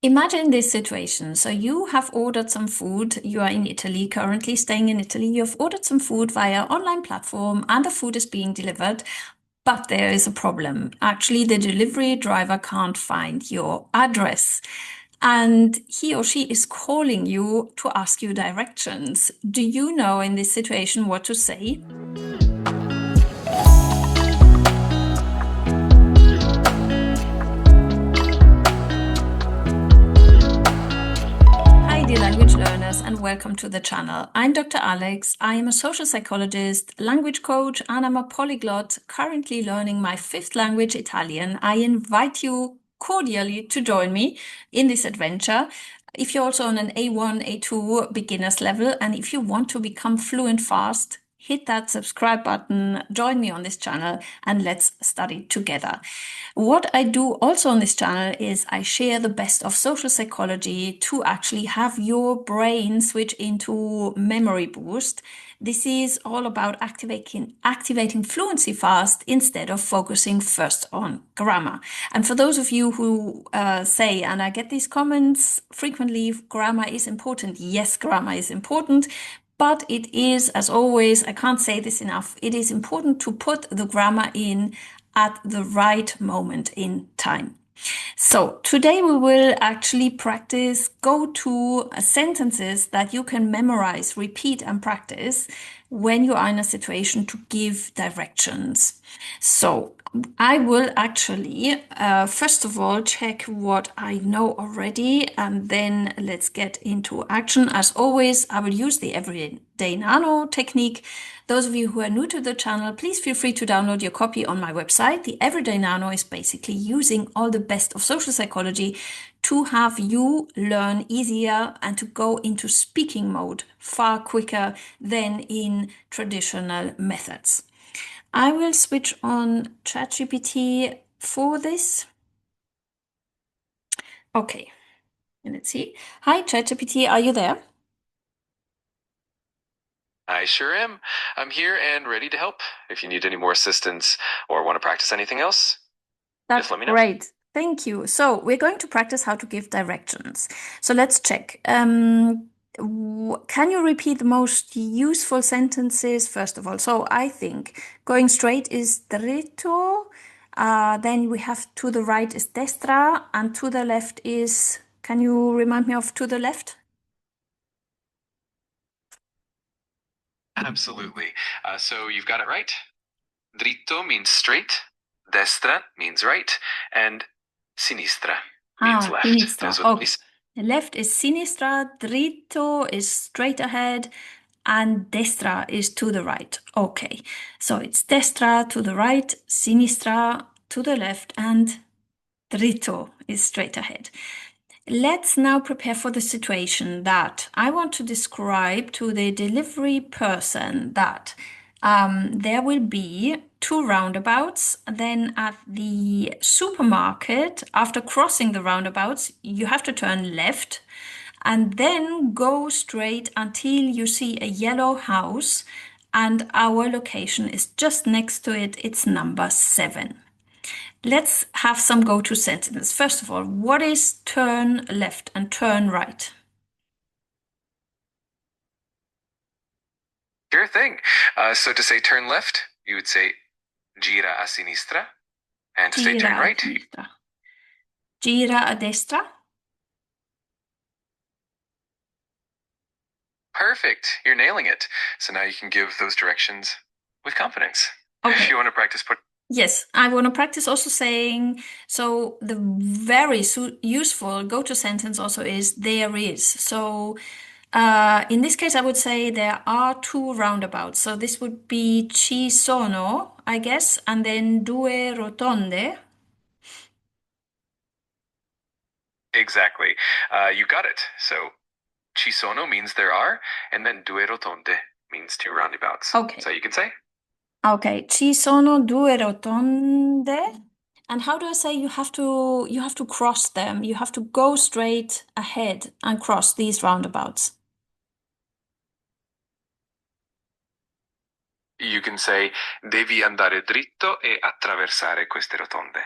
Imagine this situation. So you have ordered some food. You are in Italy, currently staying in Italy. You have ordered some food via online platform and the food is being delivered, but there is a problem. Actually, the delivery driver can't find your address. And he or she is calling you to ask you directions. Do you know in this situation what to say? Hi, dear language learners, and welcome to the channel. I'm Dr. Alex. I am a social psychologist, language coach, and I'm a polyglot currently learning my fifth language, Italian. I invite you cordially to join me in this adventure. If you're also on an A1, A2 beginners level, and if you want to become fluent fast, hit that subscribe button, join me on this channel, and let's study together. What I do also on this channel is I share the best of social psychology to actually have your brain switch into memory boost. This is all about activating fluency fast instead of focusing first on grammar. And for those of you who say, and I get these comments frequently, grammar is important. Yes, grammar is important. But it is, as always, I can't say this enough, it is important to put the grammar in at the right moment in time. So today we will actually practice go-to sentences that you can memorize, repeat, and practice when you are in a situation to give directions. So I will actually, first of all, check what I know already, and then let's get into action. As always, I will use the everyday nano technique. Those of you who are new to the channel, please feel free to download your copy on my website. The Everyday Nano is basically using all the best of social psychology to have you learn easier and to go into speaking mode far quicker than in traditional methods. I will switch on ChatGPT for this. Okay, let's see. Hi, ChatGPT, are you there? I sure am. I'm here and ready to help. If you need any more assistance or want to practice anything else, That's just let me know. great. Thank you. So we're going to practice how to give directions. So let's check. Can you repeat the most useful sentences first of all? So I think going straight is dritto. Then we have to the right is destra, and to the left is. Can you remind me of to the left? Absolutely. So you've got it right. Dritto means straight, destra means right, and sinistra means left. Sinistra. Those are Okay. The left is sinistra, dritto is straight ahead, and destra is to the right. Okay. So it's destra to the right, sinistra to the left, and dritto is straight ahead. Let's now prepare for the situation that I want to describe to the delivery person that there will be two roundabouts. Then at the supermarket, after crossing the roundabouts, you have to turn left and then go straight until you see a yellow house, and our location is just next to it. It's number 7. Let's have some go-to sentences. First of all, what is turn left and turn right? Sure thing. So to say turn left, you would say gira a sinistra. And to say turn Gira a right, sinistra. Gira a destra. perfect. You're nailing it. So now you can give those directions with confidence. Okay. If you want to practice Yes, I want to practice also saying, so the very useful go-to sentence also is there is. So in this case, I would say there are two roundabouts. So this would be ci sono, I guess, and then due rotonde. Exactly. You got it. So ci sono means there are, and then due rotonde means two roundabouts. Okay. So you can say, Okay, ci sono due rotonde. And how do I say you have to cross them? You have to go straight ahead and cross these roundabouts. you can say devi andare dritto e attraversare queste rotonde.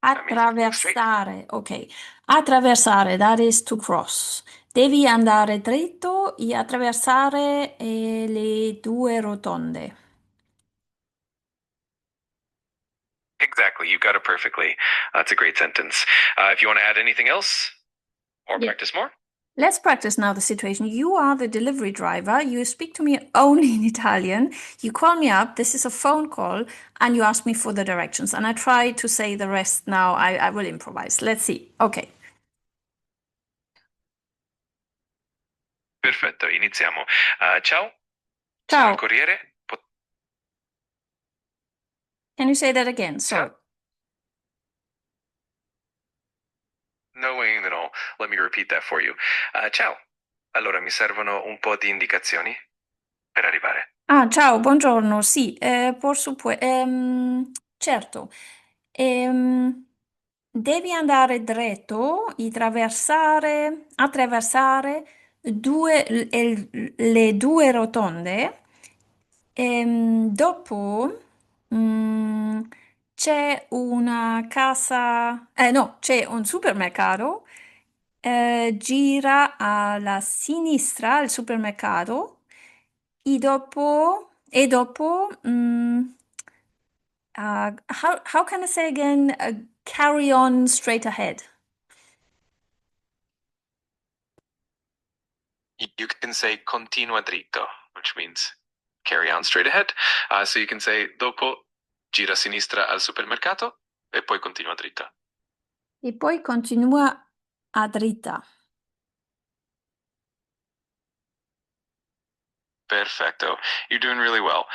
That means you go straight. Attraversare, ok. Attraversare, that is to cross. Devi andare dritto e attraversare le due rotonde. Exactly. You got it perfectly. That's a great sentence. If you want to add anything else or Yeah. practice more, Let's practice now the situation. You are the delivery driver. You speak to me only in Italian. You call me up. This is a phone call, and you ask me for the directions. And I try to say the rest now. I will improvise. Let's see. Okay. perfetto. Iniziamo. Ciao, sono il Ciao. corriere. Can you say that again? Ciao. Sorry. No way at all. Let me repeat that for you. Ciao. Allora, mi servono un po' di indicazioni per arrivare. Ah, ciao, buongiorno. Sì, certo. Ehm, devi andare dritto e attraversare le due rotonde. Dopo, mm, c'è una casa, no, c'è un supermercato. Gira alla sinistra al supermercato e dopo, how can I say again? Carry on straight ahead. You can say continua dritto, which means carry on straight ahead. So you can say dopo gira a sinistra al supermercato e poi continua dritto. E poi continua a dritta. Perfecto. You're doing really well.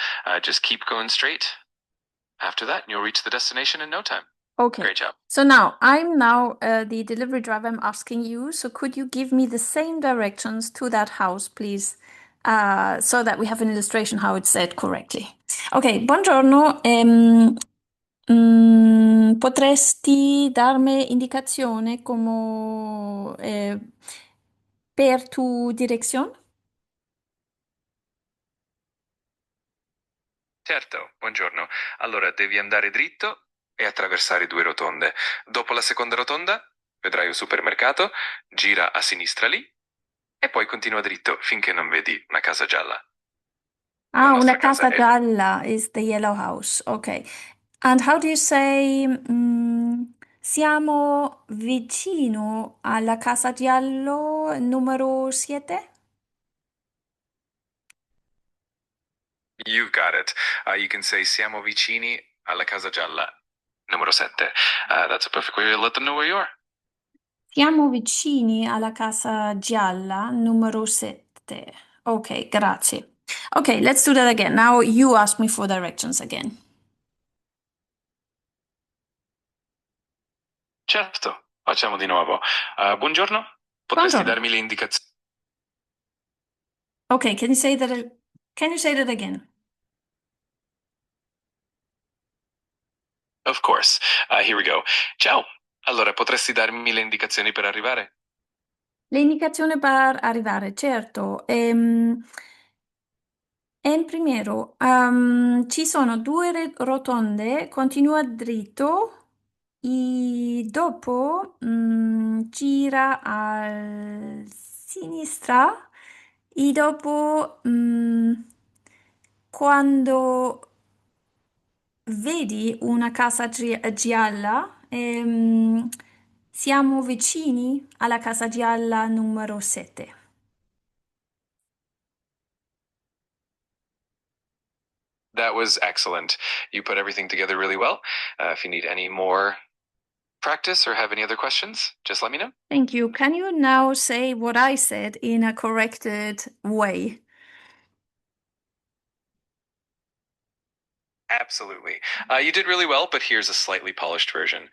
Just keep going straight. After that, you'll reach the destination in no time. Okay. Great job. So now I'm the delivery driver. I'm asking you. So could you give me the same directions to that house, please? So that we have an illustration how it's said correctly. Ok, buongiorno. Potresti darmi indicazione come per tu dirección? Certo, buongiorno. Allora, devi andare dritto e attraversare due rotonde. Dopo la seconda rotonda, vedrai un supermercato, gira a sinistra lì e poi continua dritto finché non vedi una casa gialla. La Ah, una nostra casa casa è lì. gialla is the yellow house. Okay. And how do you say siamo vicino alla casa giallo numero 7? You got it. You can say siamo vicini alla casa gialla numero 7. That's a perfect way to let them know where you are. Siamo vicini alla casa gialla numero 7. Ok, grazie. Okay, let's do that again. Now you ask me for directions again. Certo, facciamo di nuovo. Buongiorno, potresti Buongiorno. darmi le indicazioni? Okay, can you say that again? Of course. Here we go. Ciao. Allora, potresti darmi le indicazioni per arrivare? Le indicazioni per arrivare, certo. In primero, ci sono due rotonde, continua dritto e dopo gira a sinistra e dopo quando vedi una casa gialla, siamo vicini alla casa gialla numero 7. That was excellent. You put everything together really well. If you need any more practice or have any other questions, just let me know. Thank you. Can you now say what I said in a corrected way? Absolutely. You did really well, but here's a slightly polished version.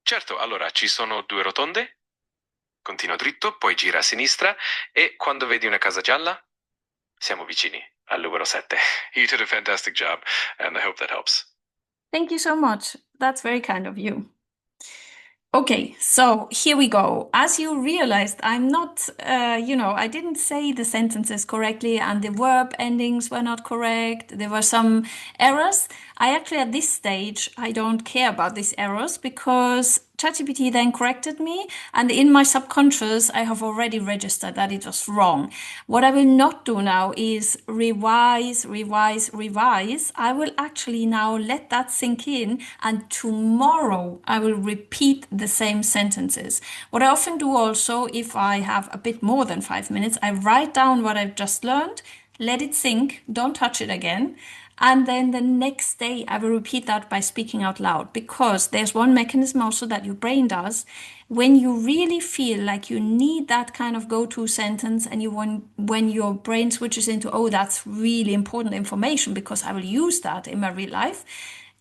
Certo, allora ci sono due rotonde, continua dritto, poi gira a sinistra e quando vedi una casa gialla, siamo vicini al numero 7. You did a fantastic job, and I hope that helps. Thank you so much. That's very kind of you. Okay, so here we go. As you realized, I'm not, I didn't say the sentences correctly and the verb endings were not correct. There were some errors. I actually, at this stage, I don't care about these errors because ChatGPT then corrected me, and in my subconscious, I have already registered that it was wrong. What I will not do now is revise, revise, revise. I will actually now let that sink in, and tomorrow I will repeat the same sentences. What I often do also, if I have a bit more than 5 minutes, I write down what I've just learned, let it sink, don't touch it again. And then the next day, I will repeat that by speaking out loud, because there's one mechanism also that your brain does. When you really feel like you need that kind of go-to sentence, and you want, when your brain switches into, oh, that's really important information because I will use that in my real life,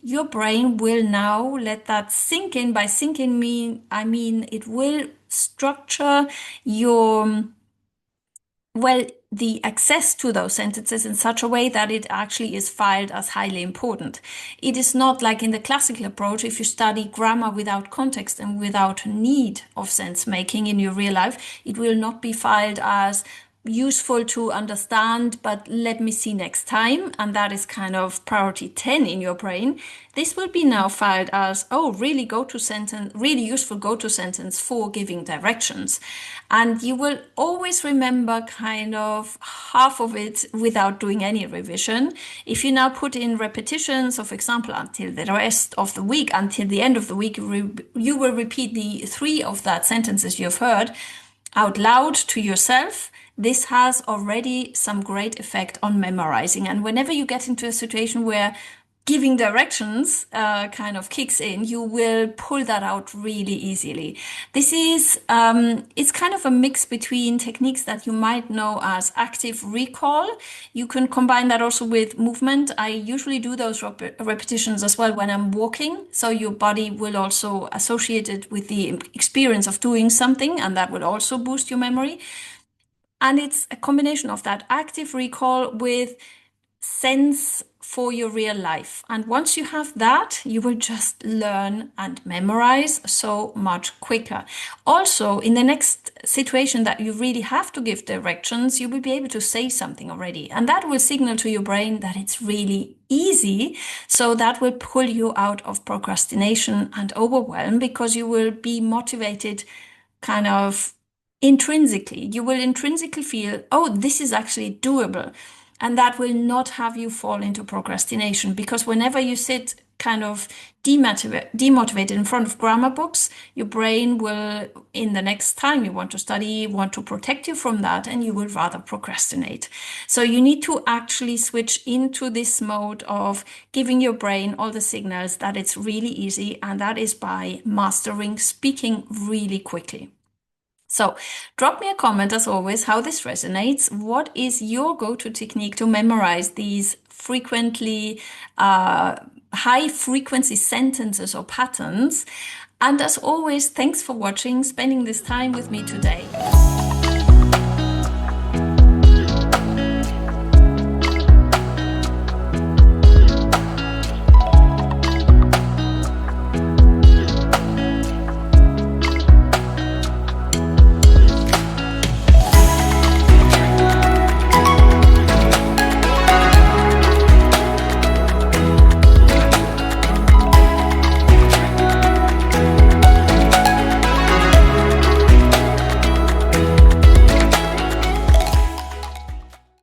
your brain will now let that sink in. By sink in I mean it will structure your the access to those sentences in such a way that it actually is filed as highly important. It is not like in the classical approach, if you study grammar without context and without need of sense making in your real life, it will not be filed as useful to understand, but let me see next time. And that is kind of priority 10 in your brain. This will be now filed as, oh, really go-to sentence, really useful go-to sentence for giving directions. And you will always remember kind of half of it without doing any revision. If you now put in repetitions, so for example, until the rest of the week, until the end of the week, you will repeat the 3 of that sentences you've heard out loud to yourself. This has already some great effect on memorizing. And whenever you get into a situation where giving directions kind of kicks in, you will pull that out really easily. This is, it's kind of a mix between techniques that you might know as active recall. You can combine that also with movement. I usually do those repetitions as well when I'm walking. So your body will also associate it with the experience of doing something, and that will also boost your memory. And it's a combination of that active recall with sense for your real life. And once you have that, you will just learn and memorize so much quicker. Also, in the next situation that you really have to give directions, you will be able to say something already. And that will signal to your brain that it's really easy. So that will pull you out of procrastination and overwhelm, because you will be motivated kind of intrinsically. You will intrinsically feel, oh, this is actually doable. And that will not have you fall into procrastination, because whenever you sit kind of demotivated in front of grammar books, your brain will, in the next time you want to study, want to protect you from that, and you will rather procrastinate. So you need to actually switch into this mode of giving your brain all the signals that it's really easy, and that is by mastering speaking really quickly. So drop me a comment, as always, how this resonates. What is your go-to technique to memorize these frequently high frequency sentences or patterns? And as always, thanks for watching, spending this time with me today.